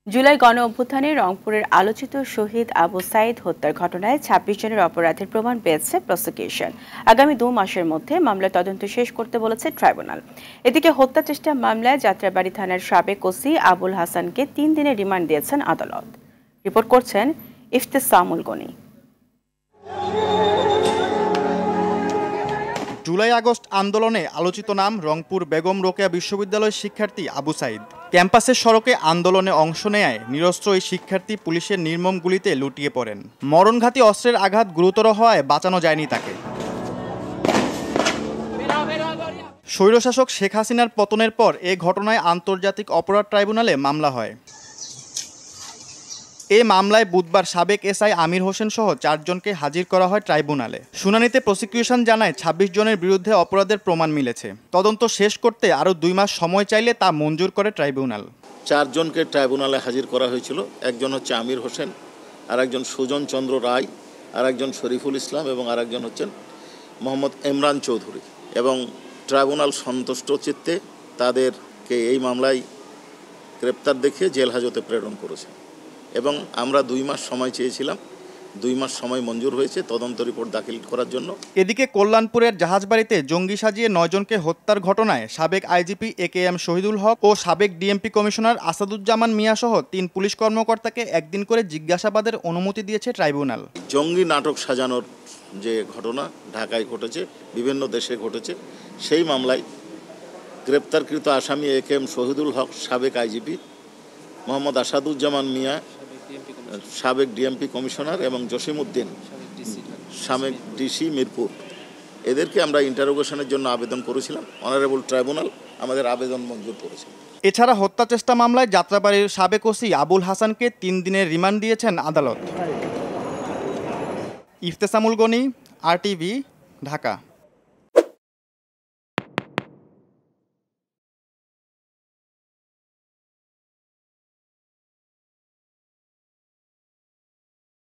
জুলাই গণ অভ্যুত্থানে রংপুরের আলোচিত শহীদ আবু সাইদ হত্যার ঘটনায় ২৬ জনের অপরাধের প্রমাণ পেয়েছে প্রসিকিউশন। আগামী ২ মাসের মধ্যে মামলার তদন্ত শেষ করতে বলেছে ট্রাইব্যুনাল। এদিকে হত্যা চেষ্টা মামলায় যাত্রাবাড়ী থানার সাবেক ওসি আবুল হাসানকে ৩ দিনের রিমান্ড দিয়েছেন আদালত। রিপোর্ট করছেন ইফতেসামুল গনি। জুলাই আগস্ট আন্দোলনে আলোচিত নাম রংপুর বেগম রোকেয়া বিশ্ববিদ্যালয়ের শিক্ষার্থী আবু সাইদ। ক্যাম্পাসের সড়কে আন্দোলনে অংশ নেয় নিরস্ত্র এই শিক্ষার্থী পুলিশের নির্মম গুলিতে লুটিয়ে পড়েন। মরণঘাতী অস্ত্রের আঘাত গুরুতর হওয়ায় বাঁচানো যায়নি তাকে। স্বৈরশাসক শেখ হাসিনার পতনের পর এ ঘটনায় আন্তর্জাতিক অপরাধ ট্রাইব্যুনালে মামলা হয়। এই মামলায় বুধবার সাবেক এসআই আমির হোসেন সহ ৪ জনকে হাজির করা হয় ট্রাইব্যুনালে। শুনানিতে প্রসিকিউশন জানায় ২৬ জনের বিরুদ্ধে অপরাধের প্রমাণ মিলেছে। তদন্ত শেষ করতে আরও ২ মাস সময় চাইলে তা মঞ্জুর করে ট্রাইব্যুনাল। ৪ জনকে ট্রাইব্যুনালে হাজির করা হয়েছিল। একজন হচ্ছে আমির হোসেন, আর একজন সুজন চন্দ্র রায়, আর একজন শরীফুল ইসলাম এবং আর একজন হচ্ছেন মোহাম্মদ ইমরান চৌধুরী। এবং ট্রাইব্যুনাল সন্তুষ্ট চিত্তে তাদেরকে এই মামলায় গ্রেপ্তার দেখিয়ে জেল হাজতে প্রেরণ করেছে এবং আমরা ২ মাস সময় চেয়েছিলাম। ২ মাস সময় মঞ্জুর হয়েছে তদন্ত রিপোর্ট দাখিল করার জন্য। এদিকে কল্যাণপুরের জাহাজবাড়িতে জঙ্গি সাজিয়ে ৯ জনকে হত্যার ঘটনায় সাবেক আইজিপি AKM শহীদুল হক ও সাবেক ডিএমপি কমিশনার আসাদুজ্জামান মিয়া সহ ৩ পুলিশ কর্মকর্তাকে একদিন করে জিজ্ঞাসাবাদের অনুমতি দিয়েছে ট্রাইব্যুনাল। জঙ্গি নাটক সাজানোর যে ঘটনা ঢাকায় ঘটেছে, বিভিন্ন দেশে ঘটেছে, সেই মামলায় গ্রেপ্তারকৃত আসামি AKM শহীদুল হক সাবেক আইজিপি, মোহাম্মদ আসাদুজ্জামান মিয়া সাবেক ডিএমপি কমিশনার এবং জসিমউদ্দিন সাবেক ডিসি মিরপুর, এদেরকে আমরা ইন্টারোগেশনের জন্য আবেদন করেছিলাম। অনারেবল ট্রাইব্যুনাল আমাদের আবেদন মঞ্জুর করেছে। এছাড়া হত্যা চেষ্টা মামলায় যাত্রাবাড়ির সাবেক ওসি আবুল হাসানকে ৩ দিনের রিমান্ড দিয়েছেন আদালত। ইফতেসামুল গনি, RTV, ঢাকা।